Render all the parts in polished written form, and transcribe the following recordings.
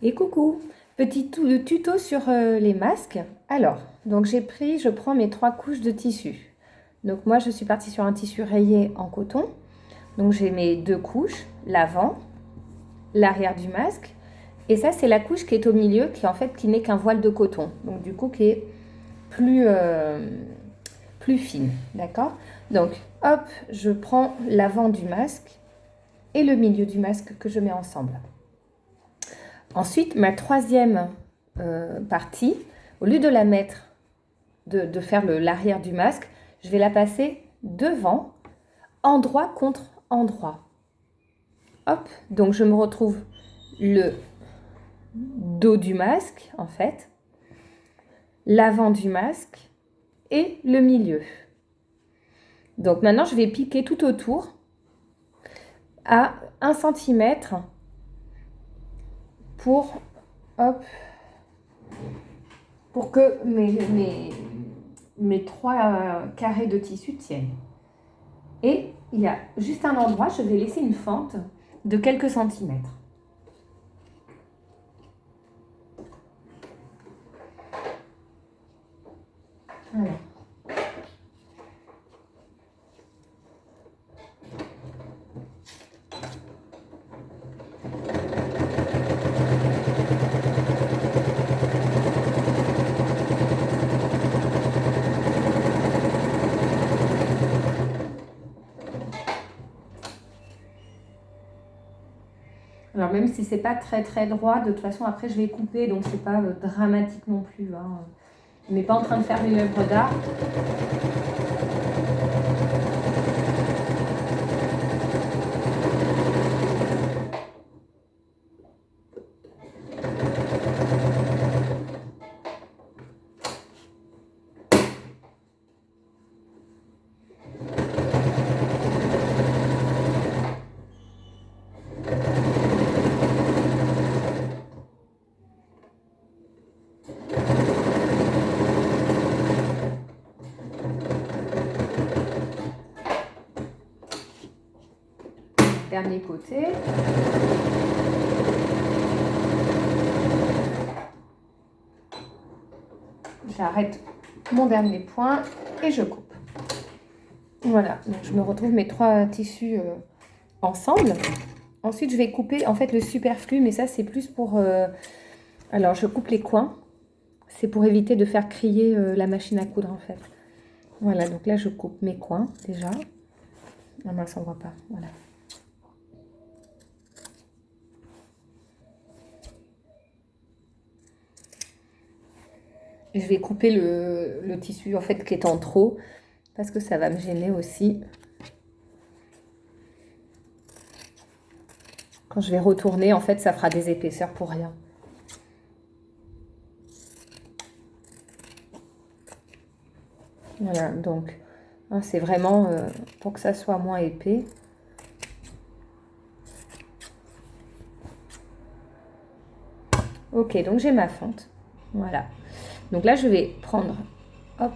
Et coucou, petit tuto sur les masques. Alors, donc je prends mes 3 couches de tissu. Donc moi, je suis partie sur un tissu rayé en coton. Donc j'ai mes 2 couches, l'avant, l'arrière du masque. Et ça, c'est la couche qui est au milieu, qui n'est qu'un voile de coton. Donc du coup, qui est plus, plus fine, d'accord? Donc, hop, je prends l'avant du masque et le milieu du masque que je mets ensemble. Ensuite, ma troisième partie, au lieu de la mettre, de faire l'arrière du masque, je vais la passer devant, endroit contre endroit. Hop, donc je me retrouve le dos du masque, en fait, l'avant du masque et le milieu. Donc maintenant, je vais piquer tout autour à 1 centimètre pour, hop, pour que mes 3 carrés de tissu tiennent. Et il y a juste un endroit, je vais laisser une fente de quelques centimètres. Voilà. Alors même si c'est pas très très droit, de toute façon après je vais couper, donc c'est pas dramatique non plus. Hein. On n'est pas en train de faire une œuvre d'art. Dernier côté. J'arrête mon dernier point et je coupe. Voilà, donc je me retrouve mes 3 tissus ensemble. Ensuite, je vais couper en fait le superflu, mais ça c'est plus pour... Alors, je coupe les coins. C'est pour éviter de faire crier la machine à coudre en fait. Voilà, donc là je coupe mes coins déjà. Ah mince, on voit pas, voilà. Je vais couper le tissu en fait qui est en trop parce que ça va me gêner aussi. Quand je vais retourner, en fait, ça fera des épaisseurs pour rien. Voilà, donc hein, c'est vraiment pour que ça soit moins épais. Ok, donc j'ai ma fente. Voilà. Donc là, je vais prendre, hop,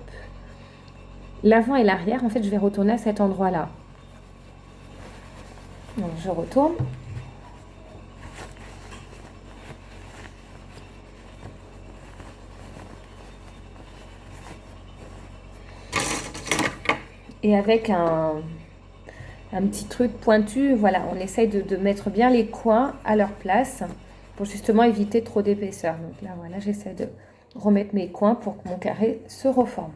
l'avant et l'arrière. En fait, je vais retourner à cet endroit-là. Donc, je retourne. Et avec un petit truc pointu, voilà, on essaye de mettre bien les coins à leur place pour justement éviter trop d'épaisseur. Donc là, voilà, j'essaie de remettre mes coins pour que mon carré se reforme.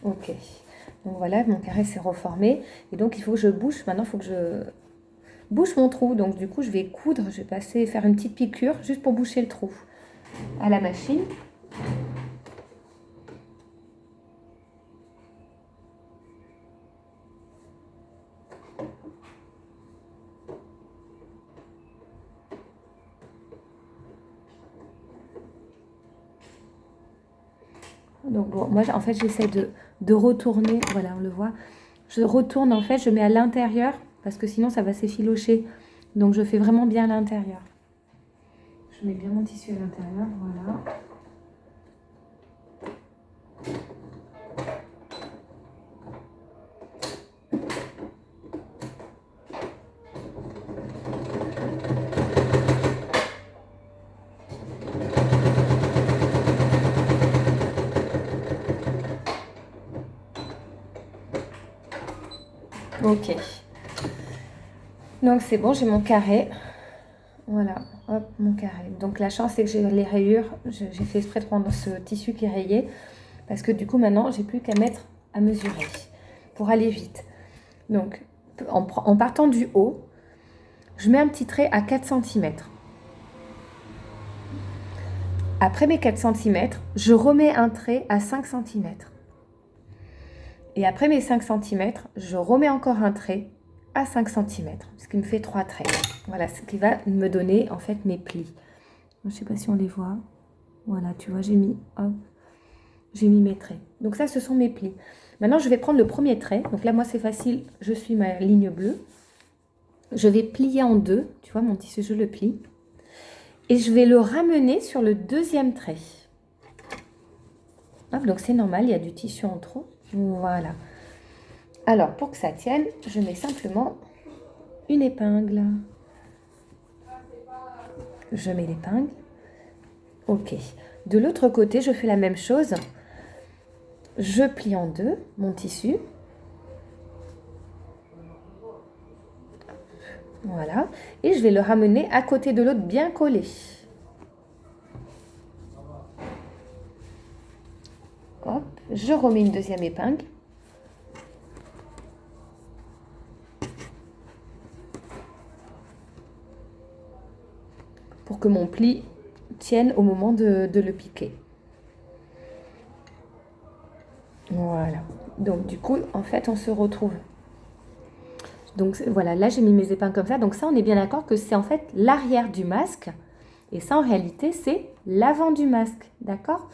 Ok, donc voilà, mon carré s'est reformé. Et donc il faut que je bouche, maintenant il faut que je bouche mon trou. Donc du coup je vais coudre, je vais faire une petite piqûre juste pour boucher le trou à la machine. Donc bon, moi en fait j'essaie de retourner, voilà on le voit, je retourne en fait, je mets à l'intérieur parce que sinon ça va s'effilocher. Donc je fais vraiment bien à l'intérieur. Je mets bien mon tissu à l'intérieur, voilà. Ok. Donc c'est bon, j'ai mon carré. Voilà, hop, mon carré. Donc la chance, c'est que j'ai les rayures. J'ai fait exprès de prendre ce tissu qui est rayé. Parce que du coup, maintenant, j'ai plus qu'à mettre à mesurer pour aller vite. Donc, en partant du haut, je mets un petit trait à 4 cm. Après mes 4 cm, je remets un trait à 5 cm. Et après mes 5 cm, je remets encore un trait à 5 cm, ce qui me fait 3 traits. Voilà, ce qui va me donner en fait mes plis. Je ne sais pas si on les voit. Voilà, tu vois, j'ai mis mes traits. Donc ça, ce sont mes plis. Maintenant, je vais prendre le premier trait. Donc là, moi, c'est facile. Je suis ma ligne bleue. Je vais plier en deux. Tu vois, mon tissu, je le plie. Et je vais le ramener sur le deuxième trait. Hop, donc c'est normal, il y a du tissu en trop. Voilà. Alors, pour que ça tienne, je mets simplement une épingle. Je mets l'épingle. Ok. De l'autre côté, je fais la même chose. Je plie en deux mon tissu. Voilà. Et je vais le ramener à côté de l'autre bien collé. Hop. Je remets une deuxième épingle. Pour que mon pli tienne au moment de le piquer. Voilà. Donc du coup, en fait, on se retrouve. Donc voilà, là j'ai mis mes épingles comme ça. Donc ça, on est bien d'accord que c'est en fait l'arrière du masque. Et ça, en réalité, c'est l'avant du masque. D'accord?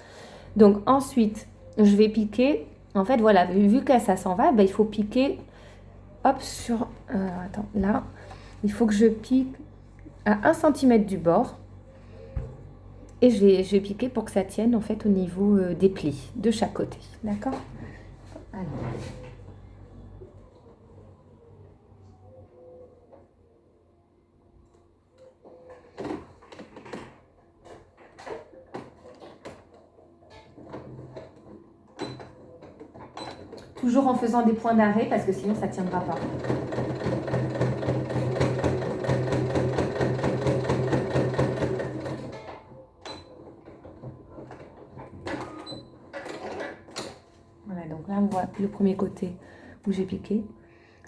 Donc ensuite, je vais piquer. En fait, voilà, vu que ça s'en va, ben, il faut piquer. Hop, sur... attends, là. Il faut que je pique à 1 cm du bord. Et je vais piquer pour que ça tienne en fait au niveau des plis de chaque côté. D'accord? Alors. Toujours en faisant des points d'arrêt parce que sinon ça ne tiendra pas. Voilà, donc là on voit le premier côté où j'ai piqué.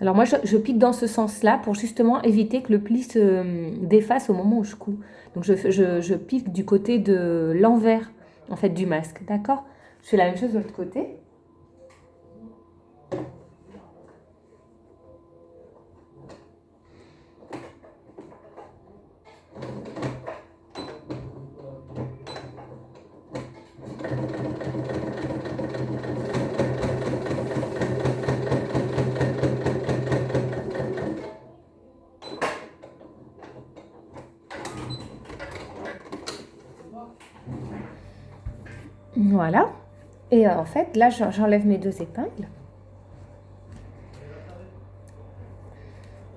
Alors moi je pique dans ce sens-là pour justement éviter que le pli se défasse au moment où je couds. Donc je pique du côté de l'envers en fait du masque, d'accord? Je fais la même chose de l'autre côté. Voilà. Et en fait, là, j'enlève mes deux épingles.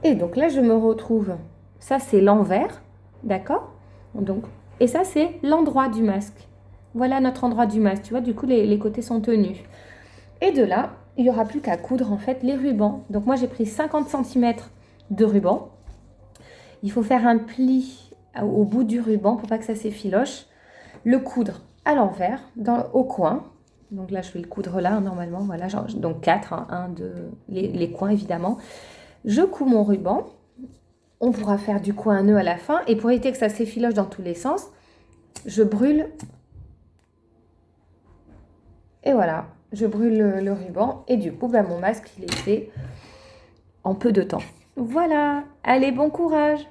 Et donc là, je me retrouve. Ça, c'est l'envers. D'accord? Donc, et ça, c'est l'endroit du masque. Voilà notre endroit du masque. Tu vois, du coup, les côtés sont tenus. Et de là, il n'y aura plus qu'à coudre, en fait, les rubans. Donc, moi, j'ai pris 50 cm de ruban. Il faut faire un pli au bout du ruban pour pas que ça s'effiloche. Le coudre à l'envers, au coin. Donc là, je vais le coudre là, normalement. Voilà, donc 4, hein, 1, 2, les coins, évidemment. Je couds mon ruban. On pourra faire du coup un nœud à la fin. Et pour éviter que ça s'effiloche dans tous les sens, je brûle. Et voilà, je brûle le ruban. Et du coup, mon masque, il est fait en peu de temps. Voilà, allez, bon courage!